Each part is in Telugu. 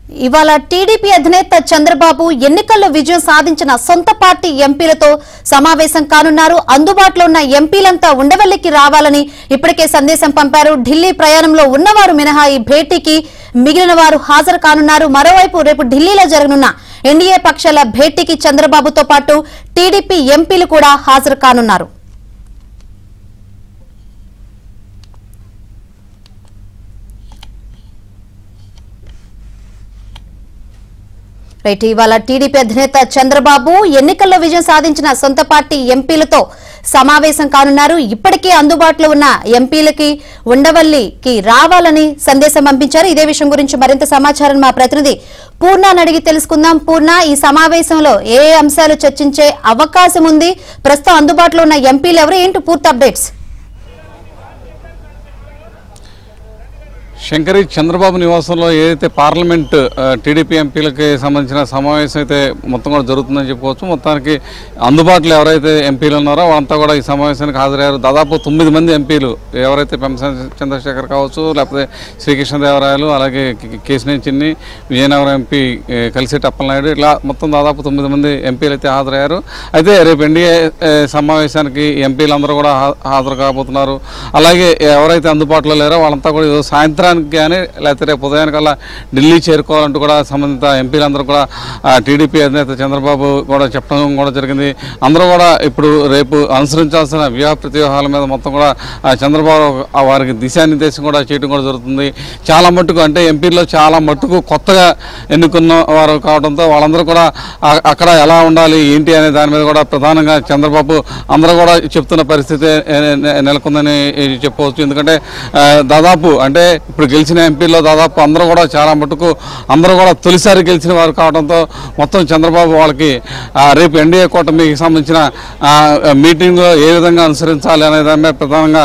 ఇవాళ టీడీపీ అధినేత చంద్రబాబు ఎన్నికల్లో విజయం సాధించిన సొంత పార్టీ ఎంపీలతో సమావేశం కానున్నారు. అందుబాటులో ఉన్న ఎంపీలంతా ఉండవల్లికి రావాలని ఇప్పటికే సందేశం పంపారు. ఢిల్లీ ప్రయాణంలో ఉన్నవారు మినహా ఈ భేటీకి మిగిలిన వారు హాజరు కానున్నారు. మరోవైపు రేపు ఢిల్లీలో జరగనున్న ఎన్డీఏ పక్షాల భేటీకి చంద్రబాబుతో పాటు టీడీపీ ఎంపీలు కూడా హాజరు కానున్నారు. ఇవాళ టీడీపీ అధినేత చంద్రబాబు ఎన్నికల్లో విజయం సాధించిన సొంత పార్టీ ఎంపీలతో సమావేశం కానున్నారు. ఇప్పటికే అందుబాటులో ఉన్న ఎంపీలకి ఉండవల్లికి రావాలని సందేశం పంపించారు. ఇదే విషయం గురించి మరింత సమాచారం మా ప్రతినిధి పూర్ణాని అడిగి తెలుసుకుందాం. పూర్ణ, ఈ సమావేశంలో ఏ అంశాలు చర్చించే అవకాశం ఉంది? ప్రస్తుతం అందుబాటులో ఉన్న ఎంపీలు ఎవరు? ఏంటి పూర్తి అప్డేట్స్? శంకరి, చంద్రబాబు నివాసంలో ఏదైతే పార్లమెంట్ టీడీపీ ఎంపీలకి సంబంధించిన సమావేశం అయితే మొత్తం కూడా జరుగుతుందని చెప్పుకోవచ్చు. మొత్తానికి అందుబాటులో ఎవరైతే ఎంపీలు ఉన్నారో వాళ్ళంతా కూడా ఈ సమావేశానికి హాజరయ్యారు. దాదాపు 9 మంది ఎంపీలు, ఎవరైతే పెంసాని చంద్రశేఖర్ కావచ్చు, లేకపోతే శ్రీకృష్ణదేవరాయలు, అలాగే కేశినేని చిన్ని, విజయనగరం ఎంపీ కలిసిరెడ్డి అప్పలనాయుడు, ఇట్లా మొత్తం దాదాపు 9 మంది ఎంపీలు అయితే హాజరయ్యారు. అయితే రేపు ఎన్డీఏ సమావేశానికి ఎంపీలందరూ కూడా హాజరు కాబోతున్నారు. అలాగే ఎవరైతే అందుబాటులో లేరో వాళ్ళంతా కూడా సాయంత్రం కానీ లేకపోతే రేపు ఉదయానికల్లా ఢిల్లీ చేరుకోవాలంటూ కూడా సంబంధిత ఎంపీలందరూ కూడా టీడీపీ అధినేత చంద్రబాబు కూడా చెప్పడం కూడా జరిగింది. అందరూ కూడా ఇప్పుడు రేపు అనుసరించాల్సిన వ్యూహ ప్రతివ్యూహాల మీద మొత్తం కూడా చంద్రబాబు వారికి దిశానిర్దేశం కూడా చేయడం కూడా జరుగుతుంది. చాలా మట్టుకు అంటే ఎంపీల్లో చాలా మట్టుకు కొత్తగా ఎన్నుకున్న వారు కావడంతో వాళ్ళందరూ కూడా అక్కడ ఎలా ఉండాలి ఏంటి అనే దాని మీద కూడా ప్రధానంగా చంద్రబాబు అందరూ కూడా చెప్తున్న పరిస్థితి నెలకొందని చెప్పవచ్చు. ఎందుకంటే దాదాపు అంటే ఇప్పుడు గెలిచిన ఎంపీల్లో దాదాపు అందరూ కూడా చాలా మటుకు అందరూ కూడా తొలిసారి గెలిచిన వారు కావడంతో మొత్తం చంద్రబాబు వాళ్ళకి రేపు ఎన్డీఏ కూటమికి సంబంధించిన మీటింగ్లో ఏ విధంగా అనుసరించాలి అనే దాని మీద ప్రధానంగా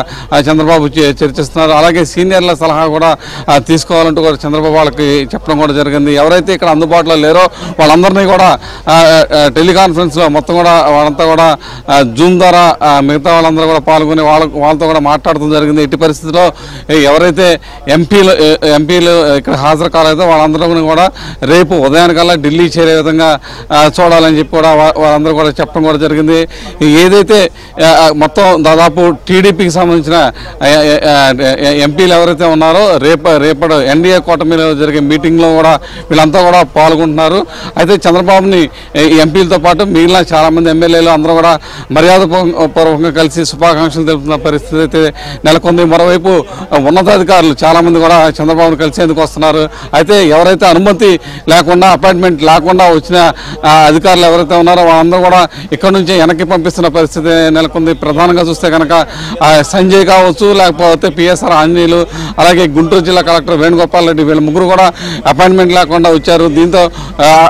చంద్రబాబు చర్చిస్తున్నారు. అలాగే సీనియర్ల సలహా కూడా తీసుకోవాలంటూ కూడా చంద్రబాబు వాళ్ళకి చెప్పడం కూడా జరిగింది. ఎవరైతే ఇక్కడ అందుబాటులో లేరో వాళ్ళందరినీ కూడా టెలికాన్ఫరెన్స్లో మొత్తం కూడా వాళ్ళంతా కూడా జూమ్ ద్వారా మిగతా వాళ్ళందరూ కూడా పాల్గొని వాళ్ళతో కూడా మాట్లాడటం జరిగింది. ఎట్టి పరిస్థితుల్లో ఎవరైతే ఎంపీలు ఇక్కడ హాజరు కాలేదో వాళ్ళందరూ కూడా రేపు ఉదయానికల్లా ఢిల్లీ చేరే విధంగా చూడాలని చెప్పి కూడా వాళ్ళందరూ కూడా చెప్పడం కూడా జరిగింది. ఏదైతే మొత్తం దాదాపు టీడీపీకి సంబంధించిన ఎంపీలు ఎవరైతే ఉన్నారో రేపటి ఎన్డీఏ కూటమిలో జరిగే మీటింగ్లో కూడా వీళ్ళంతా కూడా పాల్గొంటున్నారు. అయితే చంద్రబాబుని ఎంపీలతో పాటు మిగిలిన చాలామంది ఎమ్మెల్యేలు అందరూ కూడా మర్యాదపూర్వకంగా కలిసి శుభాకాంక్షలు తెలుపుతున్న పరిస్థితి అయితే నెలకొంది. మరోవైపు ఉన్నతాధికారులు చాలా మంది కూడా చంద్రబాబును కలిసేందుకు వస్తున్నారు. అయితే ఎవరైతే అనుమతి లేకుండా అపాయింట్మెంట్ లేకుండా వచ్చిన అధికారులు ఎవరైతే ఉన్నారో వాళ్ళందరూ కూడా ఇక్కడ నుంచి వెనక్కి పంపిస్తున్న పరిస్థితి నెలకొంది. ప్రధానంగా చూస్తే కనుక సంజయ్ కావచ్చు, లేకపోతే పిఎస్ఆర్ ఆంజనేయులు, అలాగే గుంటూరు జిల్లా కలెక్టర్ వేణుగోపాల్ రెడ్డి, వీళ్ళ ముగ్గురు కూడా అపాయింట్మెంట్ లేకుండా వచ్చారు. దీంతో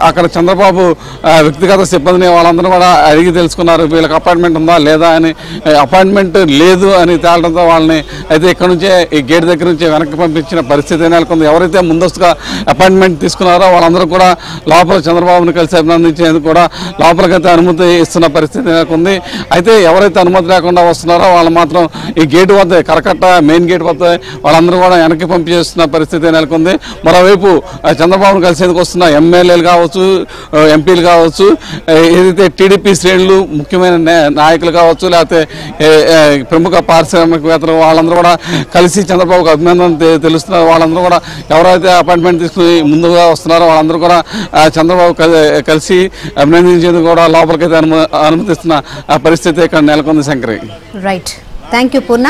అక్కడ చంద్రబాబు వ్యక్తిగత సిబ్బందిని వాళ్ళందరూ కూడా అడిగి తెలుసుకున్నారు వీళ్ళకి అపాయింట్మెంట్ ఉందా లేదా అని. అపాయింట్మెంట్ లేదు అని తేలడంతో వాళ్ళని అయితే ఇక్కడ నుంచే ఈ గేట్ దగ్గర నుంచి వెనక్కి పంపించిన పరిస్థితి నెలకొంది. ఎవరైతే ముందస్తుగా అపాయింట్మెంట్ తీసుకున్నారో వాళ్ళందరూ కూడా లోపల చంద్రబాబును కలిసి అభినందించేందుకు కూడా లోపలికైతే అనుమతి ఇస్తున్న పరిస్థితి నెలకొంది. అయితే ఎవరైతే అనుమతి లేకుండా వస్తున్నారో వాళ్ళు మాత్రం ఈ గేటు వద్ద కరకట్ట మెయిన్ గేట్ వద్ద వాళ్ళందరూ కూడా వెనక్కి పంపించేస్తున్న పరిస్థితి నెలకొంది. మరోవైపు చంద్రబాబును కలిసేందుకు వస్తున్న ఎమ్మెల్యేలు కావచ్చు, ఎంపీలు కావచ్చు, ఏదైతే టీడీపీ శ్రేణులు ముఖ్యమైన నాయకులు కావచ్చు, లేకపోతే ప్రముఖ పారిశ్రామికవేత్తలు వాళ్ళందరూ కూడా కలిసి చంద్రబాబుకు అభినందన తెలుస్తున్నారు. వాళ్ళందరూ కూడా ఎవరైతే అపాయింట్మెంట్ తీసుకుని ముందుగా వస్తున్నారో వాళ్ళందరూ కూడా చంద్రబాబు కలిసి అభినందించేందుకు కూడా లోపలికైతే అనుమతిస్తున్న పరిస్థితి ఇక్కడ నెలకొంది. Shankari, right, thank you Purna.